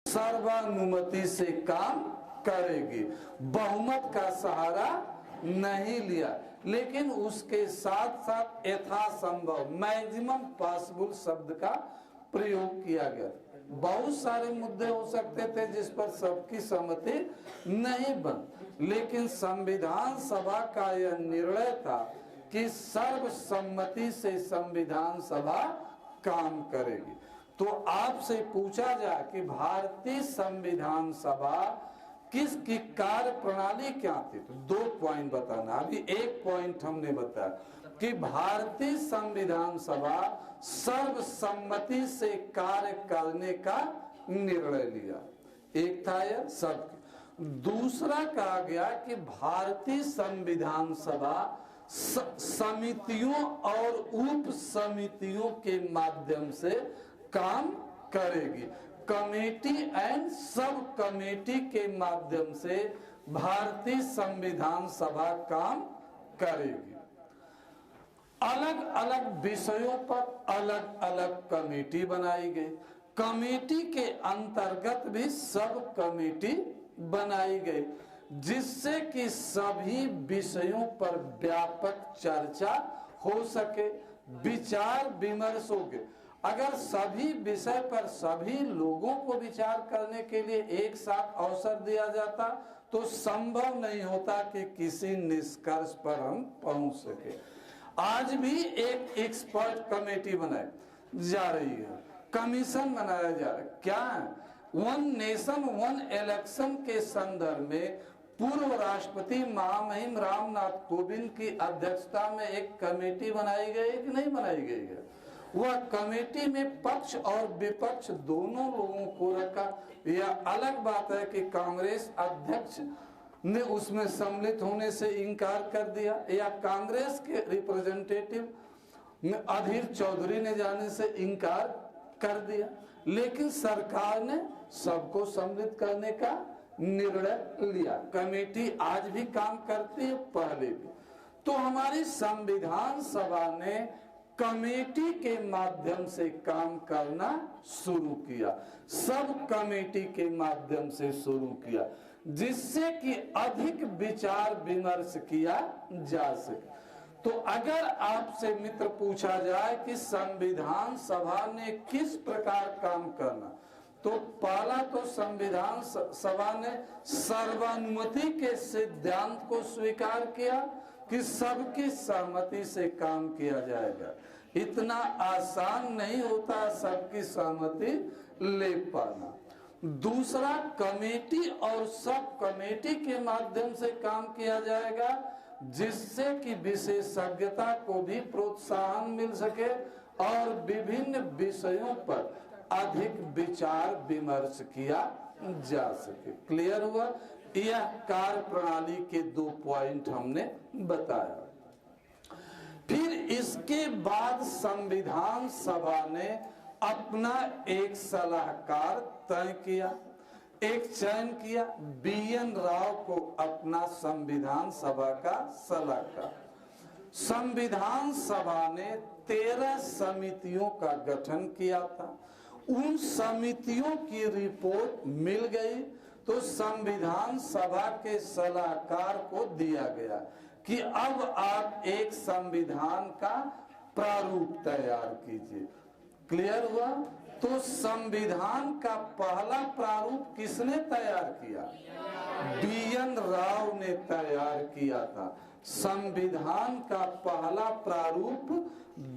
सर्वानुमति से काम करेगी, बहुमत का सहारा नहीं लिया, लेकिन उसके साथ साथ यथासंभव मैक्सिमम पॉसिबल शब्द का प्रयोग किया गया। बहुत सारे मुद्दे हो सकते थे जिस पर सबकी सहमति नहीं बन, लेकिन संविधान सभा का यह निर्णय था कि सर्वसम्मति से संविधान सभा काम करेगी। तो आपसे पूछा जाए कि भारतीय संविधान सभा किसकी कार्य प्रणाली क्या थी, तो 2 पॉइंट बताना। अभी 1 पॉइंट हमने बताया कि भारतीय संविधान सभा सर्वसम्मति से कार्य करने का निर्णय लिया, एक था यह सब। दूसरा कहा गया कि भारतीय संविधान सभा समितियों और उप समितियों के माध्यम से काम करेगी। कमेटी एंड सब कमेटी के माध्यम से भारतीय संविधान सभा काम करेगी। अलग अलग विषयों पर अलग अलग कमेटी बनाई गई। कमेटी के अंतर्गत भी सब कमेटी बनाई गई, जिससे कि सभी विषयों पर व्यापक चर्चा हो सके, विचार विमर्श हो गए। अगर सभी विषय पर सभी लोगों को विचार करने के लिए एक साथ अवसर दिया जाता तो संभव नहीं होता कि किसी निष्कर्ष पर हम पहुंच सके। आज भी एक एक्सपर्ट कमेटी बनाई जा रही है, कमीशन बनाया जा रहा है। क्या है? वन नेशन वन इलेक्शन के संदर्भ में पूर्व राष्ट्रपति महामहिम रामनाथ कोविंद की अध्यक्षता में एक कमेटी बनाई गई कि नहीं बनाई गई है? वह कमेटी में पक्ष और विपक्ष दोनों लोगों को रखा। यह अलग बात है कि कांग्रेस अध्यक्ष ने उसमें सम्मिलित होने से इनकार कर दिया या कांग्रेस के रिप्रेजेंटेटिव अधीर चौधरी ने जाने से इनकार कर दिया, लेकिन सरकार ने सबको सम्मिलित करने का निर्णय लिया। कमेटी आज भी काम करती है, पहले भी। तो हमारी संविधान सभा ने कमेटी के माध्यम से काम करना शुरू किया, सब कमेटी के माध्यम से शुरू किया, जिससे कि अधिक विचार विमर्श किया जा सके। तो अगर आपसे मित्र पूछा जाए कि संविधान सभा ने किस प्रकार काम करना, तो पहला तो संविधान सभा ने सर्वानुमति के सिद्धांत को स्वीकार किया कि सबकी सहमति से काम किया जाएगा। इतना आसान नहीं होता सबकी सहमति ले पाना। दूसरा, कमेटी और सब कमेटी के माध्यम से काम किया जाएगा, जिससे कि विशेषज्ञता को भी प्रोत्साहन मिल सके और विभिन्न विषयों पर अधिक विचार विमर्श किया जा सके। क्लियर हुआ? यह कार्य प्रणाली के 2 पॉइंट हमने बताया। फिर इसके बाद संविधान सभा ने अपना एक सलाहकार तय किया, एक चयन किया, BN राव को अपना संविधान सभा का सलाहकार। संविधान सभा ने 13 समितियों का गठन किया था। उन समितियों की रिपोर्ट मिल गई तो संविधान सभा के सलाहकार को दिया गया कि अब आप एक संविधान का प्रारूप तैयार कीजिए। क्लियर हुआ? तो संविधान का पहला प्रारूप किसने तैयार किया? BN राव ने तैयार किया था। संविधान का पहला प्रारूप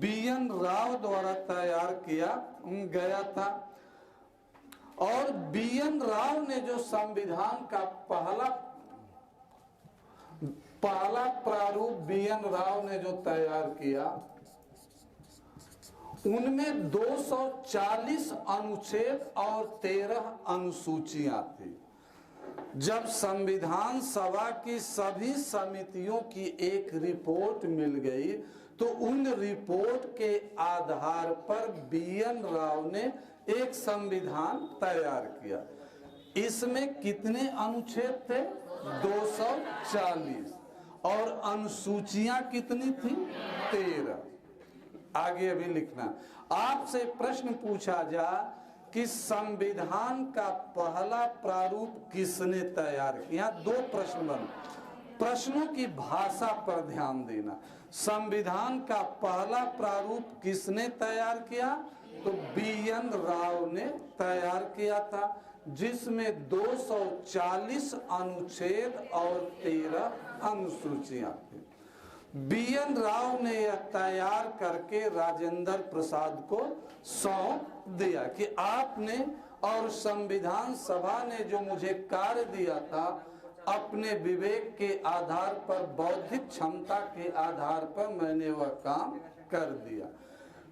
BN राव द्वारा तैयार किया गया था। और BN राव ने जो संविधान का पहला प्रारूप BN राव ने जो तैयार किया, उनमें 240 अनुच्छेद और 13 अनुसूचियां थी। जब संविधान सभा की सभी समितियों की एक रिपोर्ट मिल गई तो उन रिपोर्ट के आधार पर BN राव ने एक संविधान तैयार किया। इसमें कितने अनुच्छेद थे? 240। और अनुसूचियां कितनी थी? 13। आगे अभी लिखना। आपसे प्रश्न पूछा जा कि संविधान का पहला प्रारूप किसने तैयार किया। यहाँ दो प्रश्न बन, प्रश्नों की भाषा पर ध्यान देना। संविधान का पहला प्रारूप किसने तैयार किया, तो बी.एन. राव ने तैयार किया था, जिसमें 240 अनुच्छेद और 13 अनुसूचियां थी। बी.एन. राव ने यह तैयार करके राजेंद्र प्रसाद को सौंप दिया कि आपने और संविधान सभा ने जो मुझे कार्य दिया था, अपने विवेक के आधार पर, बौद्धिक क्षमता के आधार पर मैंने वह काम कर दिया।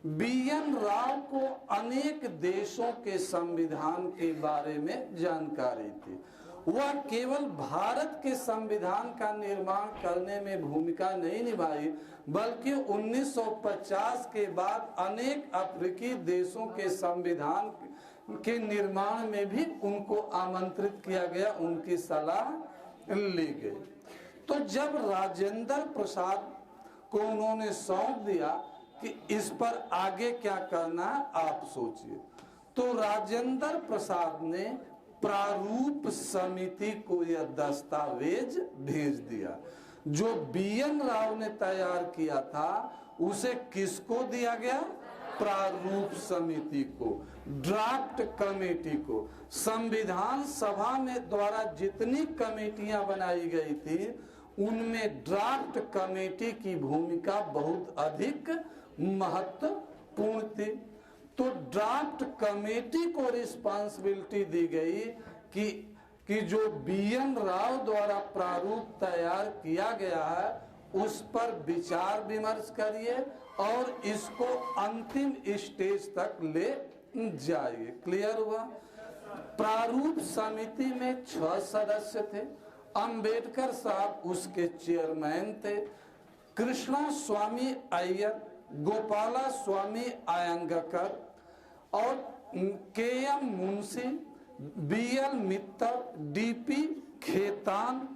बी.एन. राव को अनेक देशों के संविधान के बारे में जानकारी थी। वह केवल भारत के संविधान का निर्माण करने में भूमिका नहीं निभाई, बल्कि 1950 के बाद अनेक अफ्रीकी देशों के संविधान के निर्माण में भी उनको आमंत्रित किया गया, उनकी सलाह ली गई। तो जब राजेंद्र प्रसाद को उन्होंने सौंप दिया कि इस पर आगे क्या करना है आप सोचिए, तो राजेंद्र प्रसाद ने प्रारूप समिति को यह दस्तावेज भेज दिया। जो बी.एन. राव ने तैयार किया था उसे किसको दिया गया, प्रारूप समिति को, ड्राफ्ट कमेटी को। संविधान सभा में द्वारा जितनी कमेटियां बनाई गई थी उनमें ड्राफ्ट कमेटी की भूमिका बहुत अधिक महत्वपूर्ण थी। तो ड्राफ्ट कमेटी को रिस्पांसिबिलिटी दी गई कि जो बी.एन. राव द्वारा प्रारूप तैयार किया गया है उस पर विचार विमर्श करिए और इसको अंतिम स्टेज तक ले जाइए। क्लियर हुआ। प्रारूप समिति में 6 सदस्य थे। अंबेडकर साहब उसके चेयरमैन थे। कृष्णा स्वामी अय्यर, गोपाला स्वामी अयंगकर और K M. Munshi, B L. Mittal, D P. Khaitan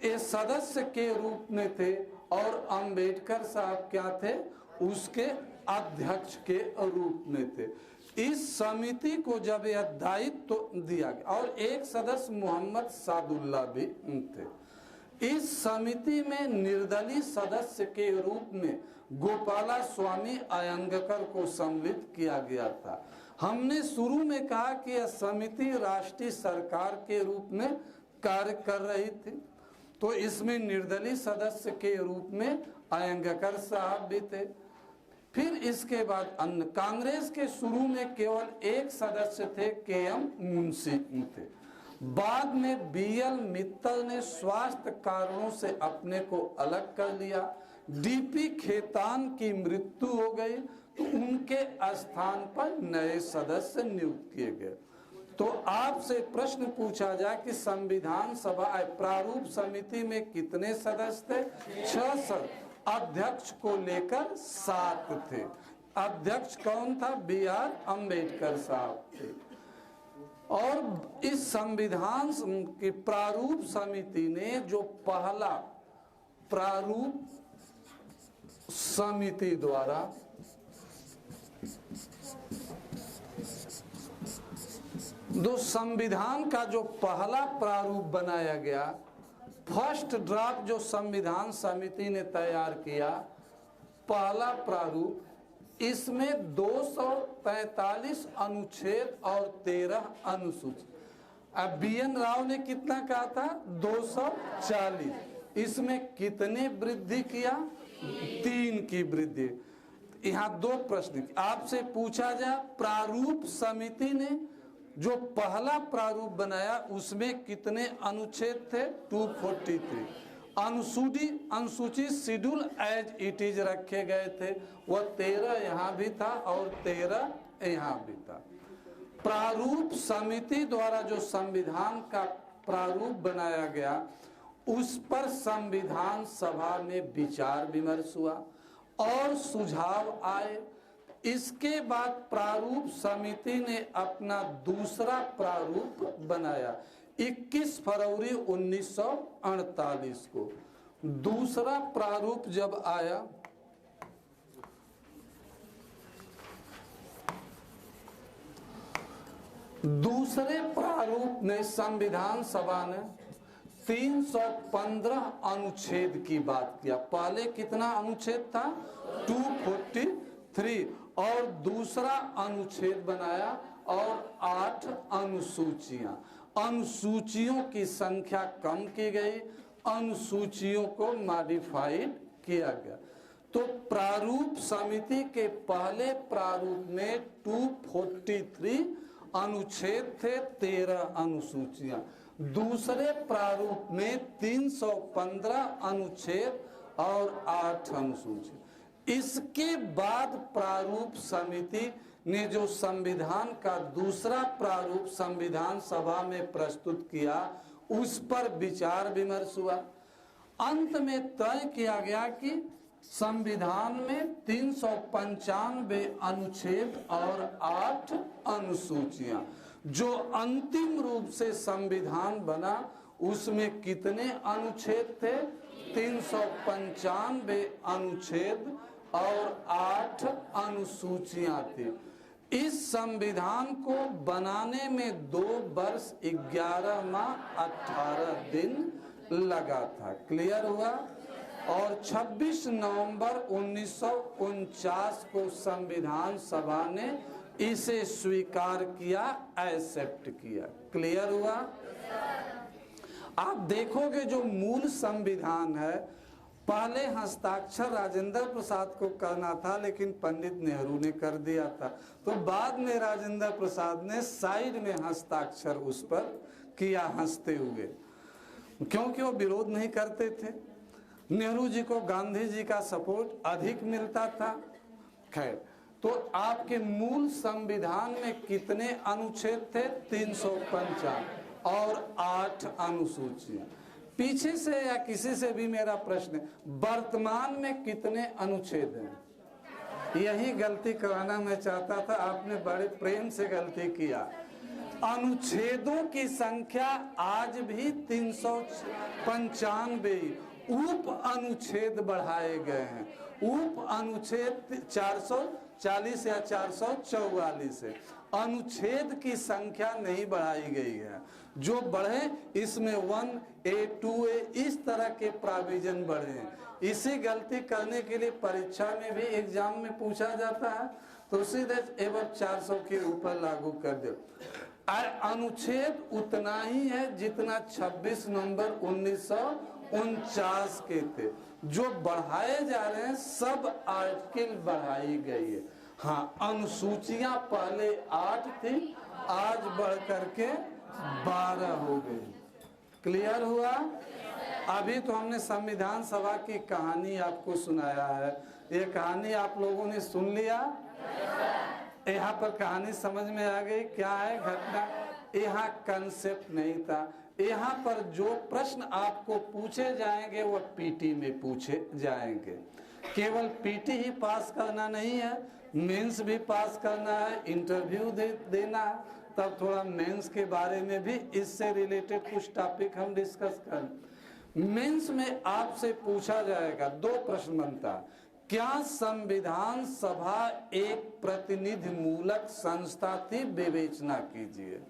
ये सदस्य के रूप में थे और अंबेडकर साहब क्या थे, उसके अध्यक्ष के रूप में थे। इस समिति को जब यह दायित्व दिया गया और एक सदस्य मोहम्मद सादुल्ला भी थे। इस समिति में निर्दलीय सदस्य के रूप में गोपाला स्वामी अयंगकर को सम्मिलित किया गया था। हमने शुरू में कहा कि यह समिति राष्ट्रीय सरकार के रूप में कार्य कर रही थी, तो इसमें निर्दलीय सदस्य के रूप में अयंगकर साहब भी थे। फिर इसके बाद अन्य कांग्रेस के शुरू में केवल एक सदस्य थे, के.एम. मुंशी थे। बाद में बी.एल. मित्तल ने स्वास्थ्य कारणों से अपने को अलग कर लिया। डी.पी. खेतान की मृत्यु हो गई तो उनके स्थान पर नए सदस्य नियुक्त किए गए। तो आपसे प्रश्न पूछा जाए कि संविधान सभा प्रारूप समिति में कितने सदस्य थे? 6 सदस्य। अध्यक्ष को लेकर 7 थे। अध्यक्ष कौन था? बी.आर. अम्बेडकर साहब थे। और इस संविधान की प्रारूप समिति ने जो पहला प्रारूप समिति द्वारा जो संविधान का जो पहला प्रारूप बनाया गया, फर्स्ट ड्राफ्ट जो संविधान समिति ने तैयार किया, पहला प्रारूप, इसमें 243 अनुच्छेद और 13 अनुसूची। अब बी.एन. राव ने कितना कहा था? 240। इसमें कितने वृद्धि किया? 3 की वृद्धि। यहाँ 2 प्रश्न आपसे पूछा जाए, प्रारूप समिति ने जो पहला प्रारूप बनाया उसमें कितने अनुच्छेद थे? 243। अनुसूची शेड्यूल एज इट इज रखे गए थे, वह 13 यहाँ भी था और 13 यहाँ भी था। प्रारूप समिति द्वारा जो संविधान का प्रारूप बनाया गया उस पर संविधान सभा में विचार विमर्श हुआ और सुझाव आए। इसके बाद प्रारूप समिति ने अपना दूसरा प्रारूप बनाया 21 फरवरी 1948 को। दूसरा प्रारूप जब आया दूसरे प्रारूप में संविधान सभा ने 315 अनुच्छेद की बात किया। पहले कितना अनुच्छेद था? 243, और दूसरा अनुच्छेद बनाया और 8 अनुसूचियां। अनुसूचियों की संख्या कम की गई, अनुसूचियों को मॉडिफाइड किया गया। तो प्रारूप समिति के पहले प्रारूप में 243 अनुच्छेद थे, 13 अनुसूचियां। दूसरे प्रारूप में 315 अनुच्छेद और 8 अनुसूची। इसके बाद प्रारूप समिति ने जो संविधान का दूसरा प्रारूप संविधान सभा में प्रस्तुत किया, उस पर विचार विमर्श हुआ। अंत में तय किया गया कि संविधान में 395 अनुच्छेद और 8 अनुसूचियां, जो अंतिम रूप से संविधान बना, उसमें कितने अनुच्छेद थे? 395 अनुच्छेद और 8 अनुसूचियां थी। इस संविधान को बनाने में 2 वर्ष 11 माह 18 दिन लगा था। क्लियर हुआ? और 26 नवंबर 1949 को संविधान सभा ने इसे स्वीकार किया, एक्सेप्ट किया। क्लियर हुआ? आप देखोगे जो मूल संविधान है, पहले हस्ताक्षर राजेंद्र प्रसाद को करना था, लेकिन पंडित नेहरू ने कर दिया था। तो बाद में राजेंद्र प्रसाद ने साइड में हस्ताक्षर उस पर किया, हंसते हुए, क्योंकि वो विरोध नहीं करते थे। नेहरू जी को गांधी जी का सपोर्ट अधिक मिलता था। खैर, तो आपके मूल संविधान में कितने अनुच्छेद थे? 355 और 8 अनुसूचियां। पीछे से या किसी से भी मेरा प्रश्न है, वर्तमान में कितने अनुच्छेद हैं? यही गलती कराना मैं चाहता था, आपने बड़े प्रेम से गलती किया। अनुच्छेदों की संख्या आज भी 395, उप अनुच्छेद बढ़ाए गए हैं। उप अनुच्छेद 440 या 444 है। अनुच्छेद की संख्या नहीं बढ़ाई गई है। जो बढ़े इसमें 1A 2A इस तरह के प्रोविजन बढ़े हैं। इसी गलती करने के लिए परीक्षा में भी एग्जाम में पूछा जाता है, तो सीधे एवं 400 के ऊपर लागू कर दो। अनुच्छेद उतना ही है जितना 26 नवंबर 1949 के थे। जो बढ़ाए जा रहे हैं सब आर्टिकल बढ़ाई गई है। हाँ, अनुसूचियां पहले 8 थी, आज बढ़ करके 12 हो गई। क्लियर हुआ? अभी तो हमने संविधान सभा की कहानी आपको सुनाया है। ये कहानी आप लोगों ने सुन लिया? यहाँ पर कहानी समझ में आ गई? क्या है घटना? यहाँ कंसेप्ट नहीं था। यहाँ पर जो प्रश्न आपको पूछे जाएंगे वो पीटी में पूछे जाएंगे। केवल पीटी ही पास करना नहीं है, मेंस भी पास करना है, इंटरव्यू देना है। तब थोड़ा मेंस के बारे में भी इससे रिलेटेड कुछ टॉपिक हम डिस्कस करें। मेंस में आपसे पूछा जाएगा, 2 प्रश्न बनता है। क्या संविधान सभा एक प्रतिनिधि मूलक संस्था थी? विवेचना कीजिए।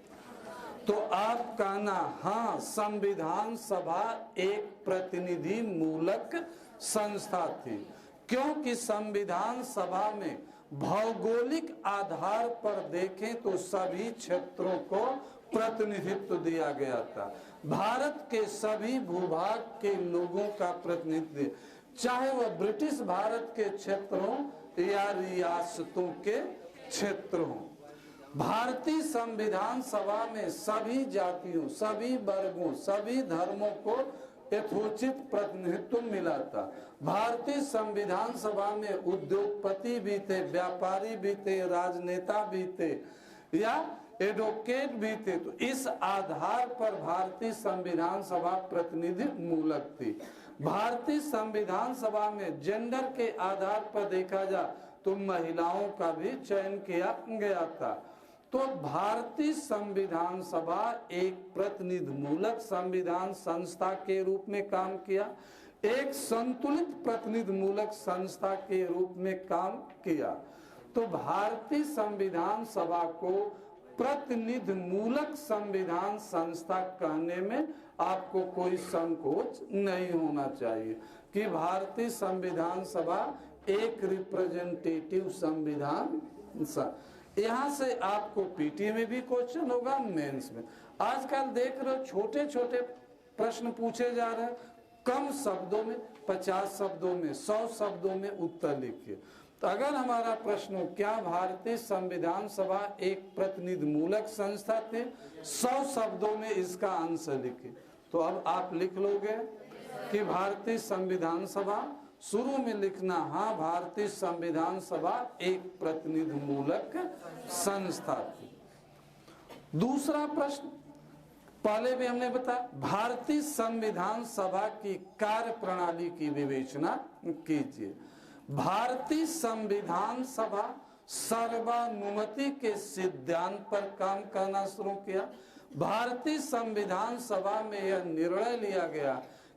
तो आप कहना हाँ, संविधान सभा एक प्रतिनिधि मूलक संस्था थी, क्योंकि संविधान सभा में भौगोलिक आधार पर देखें तो सभी क्षेत्रों को प्रतिनिधित्व दिया गया था। भारत के सभी भूभाग के लोगों का प्रतिनिधित्व, चाहे वह ब्रिटिश भारत के क्षेत्रों या रियासतों के क्षेत्र हों। भारतीय संविधान सभा में सभी जातियों, सभी वर्गों, सभी धर्मों को यथोचित प्रतिनिधित्व मिला था। भारतीय संविधान सभा में उद्योगपति भी थे, व्यापारी भी थे, राजनेता भी थे या एडवोकेट भी थे। तो इस आधार पर भारतीय संविधान सभा प्रतिनिधि मूलक थी। भारतीय संविधान सभा में जेंडर के आधार पर देखा जाए तो महिलाओं का भी चयन किया गया था। तो भारतीय संविधान सभा एक प्रतिनिधि मूलक संविधान संस्था के रूप में काम किया, एक संतुलित प्रतिनिधि मूलक संस्था के रूप में काम किया। तो भारतीय संविधान सभा को प्रतिनिधि मूलक संविधान संस्था कहने में आपको कोई संकोच नहीं होना चाहिए कि भारतीय संविधान सभा एक रिप्रेजेंटेटिव संविधान। यहाँ से आपको पीटी में भी क्वेश्चन होगा, मेंस में। आजकल देख रहे हो छोटे छोटे प्रश्न पूछे जा रहे हैं, कम शब्दों में, 50 शब्दों में, 100 शब्दों में उत्तर लिखिए। तो अगर हमारा प्रश्न हो क्या भारतीय संविधान सभा एक प्रतिनिधि मूलक संस्था थी, 100 शब्दों में इसका आंसर लिखिए। तो अब आप लिख लोगे कि भारतीय संविधान सभा, शुरू में लिखना हाँ भारतीय संविधान सभा एक प्रतिनिधि मूलक संस्था थी। दूसरा प्रश्न पहले भी हमने बताया, भारतीय संविधान सभा की कार्य प्रणाली की विवेचना कीजिए। भारतीय संविधान सभा सर्वानुमति के सिद्धांत पर काम करना शुरू किया। भारतीय संविधान सभा में यह निर्णय लिया गया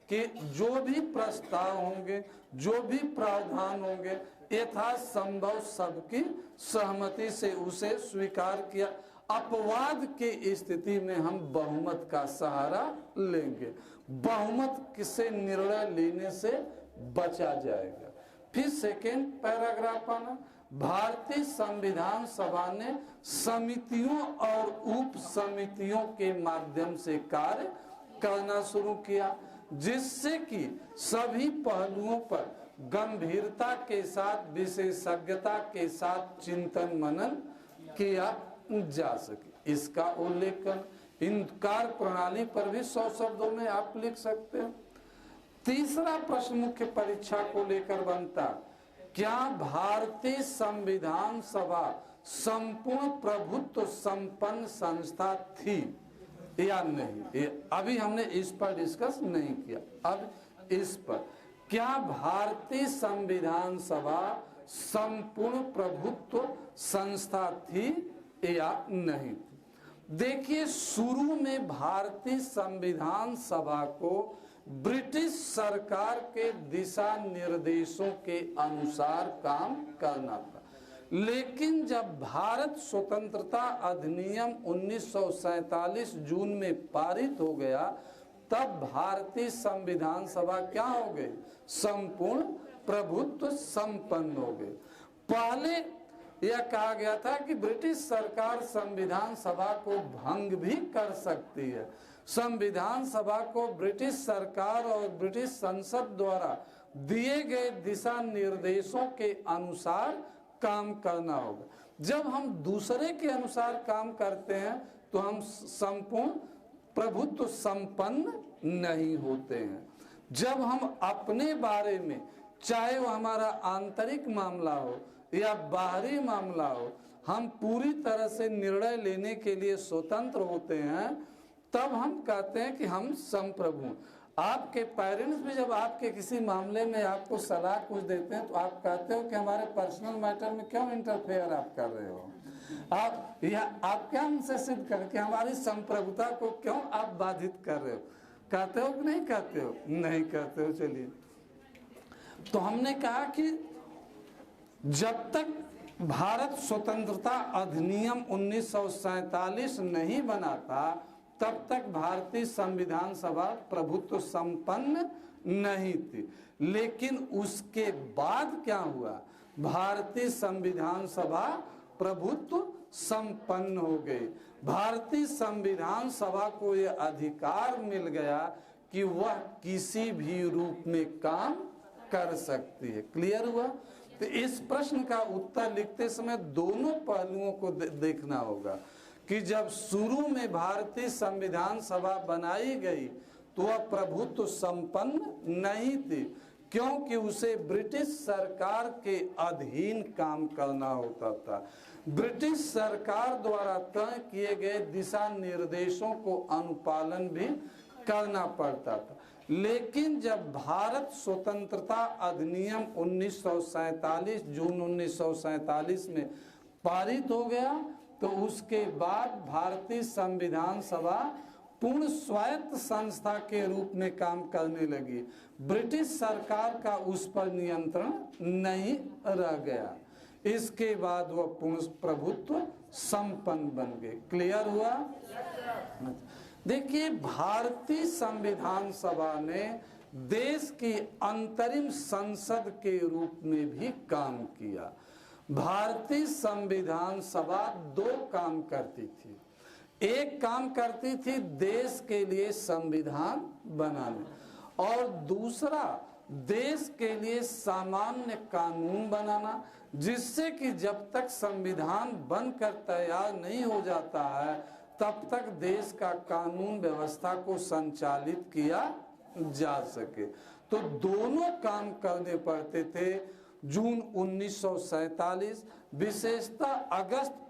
कि जो भी प्रस्ताव होंगे, जो भी प्रावधान होंगे, यथासंभव सबकी सहमति से उसे स्वीकार किया। अपवाद की स्थिति में हम बहुमत का सहारा लेंगे, बहुमत से निर्णय लेने से बचा जाएगा। फिर सेकेंड पैराग्राफ आना, भारतीय संविधान सभा ने समितियों और उप समितियों के माध्यम से कार्य करना शुरू किया, जिससे कि सभी पहलुओं पर गंभीरता के साथ, विशेषज्ञता के साथ चिंतन मनन किया जा सके। इसका उल्लेखन इन कार्य प्रणाली पर भी 100 शब्दों में आप लिख सकते हैं। तीसरा प्रश्न मुख्य परीक्षा को लेकर बनता, क्या भारतीय संविधान सभा संपूर्ण प्रभुत्व संपन्न संस्था थी या नहीं? ये अभी हमने इस पर डिस्कस नहीं किया। अब इस पर, क्या भारतीय संविधान सभा संपूर्ण प्रभुत्व संस्था थी या नहीं? देखिए, शुरू में भारतीय संविधान सभा को ब्रिटिश सरकार के दिशा निर्देशों के अनुसार काम करना था, लेकिन जब भारत स्वतंत्रता अधिनियम 1947 जून में पारित हो गया, तब भारतीय संविधान सभा क्या हो गई? संपूर्ण प्रभुत्व संपन्न हो गई। पहले यह कहा गया था कि ब्रिटिश सरकार संविधान सभा को भंग भी कर सकती है। संविधान सभा को ब्रिटिश सरकार और ब्रिटिश संसद द्वारा दिए गए दिशा निर्देशों के अनुसार काम करना होगा। जब हम दूसरे के अनुसार काम करते हैं तो हम संपूर्ण प्रभुत्व संपन्न नहीं होते हैं। जब हम अपने बारे में, चाहे वो हमारा आंतरिक मामला हो या बाहरी मामला हो, हम पूरी तरह से निर्णय लेने के लिए स्वतंत्र होते हैं, तब हम कहते हैं कि हम संप्रभु। आपके पेरेंट्स भी जब आपके किसी मामले में आपको सलाह कुछ देते हैं तो आप कहते हो कि हमारे पर्सनल मैटर में क्यों इंटरफेयर आप कर रहे हो? आप क्या हमसे सिद्ध करके हमारी संप्रभुता को क्यों आप बाधित कर रहे हो? कहते हो कि नहीं कहते हो? नहीं कहते हो। चलिए, तो हमने कहा कि जब तक भारत स्वतंत्रता अधिनियम 1947 नहीं बना था, तब तक भारतीय संविधान सभा प्रभुत्व संपन्न नहीं थी। लेकिन उसके बाद क्या हुआ? भारतीय संविधान सभा प्रभुत्व संपन्न हो गई। भारतीय संविधान सभा को यह अधिकार मिल गया कि वह किसी भी रूप में काम कर सकती है। क्लियर हुआ? तो इस प्रश्न का उत्तर लिखते समय दोनों पहलुओं को देखना होगा कि जब शुरू में भारतीय संविधान सभा बनाई गई तो वह प्रभुत्व संपन्न नहीं थी, क्योंकि उसे ब्रिटिश सरकार के अधीन काम करना होता था। ब्रिटिश सरकार द्वारा तय किए गए दिशा निर्देशों को अनुपालन भी करना पड़ता था। लेकिन जब भारत स्वतंत्रता अधिनियम 1947 जून 1947 में पारित हो गया, तो उसके बाद भारतीय संविधान सभा पूर्ण स्वायत्त संस्था के रूप में काम करने लगी। ब्रिटिश सरकार का उस पर नियंत्रण नहीं रह गया। इसके बाद वह पूर्ण प्रभुत्व संपन्न बन गए। क्लियर हुआ? देखिए, भारतीय संविधान सभा ने देश की अंतरिम संसद के रूप में भी काम किया। भारतीय संविधान सभा दो काम करती थी। एक काम करती थी देश के लिए संविधान बनाने, और दूसरा देश के लिए सामान्य कानून बनाना, जिससे कि जब तक संविधान बनकर तैयार नहीं हो जाता है तब तक देश का कानून व्यवस्था को संचालित किया जा सके। तो दोनों काम करने पड़ते थे। जून 1947, विशेषतः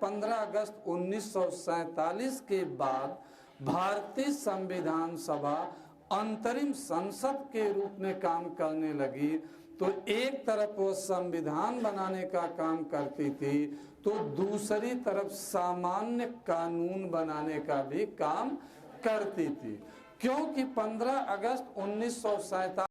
15 अगस्त 1947 के बाद भारतीय संविधान सभा अंतरिम संसद के रूप में काम करने लगी। तो एक तरफ वो संविधान बनाने का काम करती थी, तो दूसरी तरफ सामान्य कानून बनाने का भी काम करती थी। क्योंकि 15 अगस्त 1947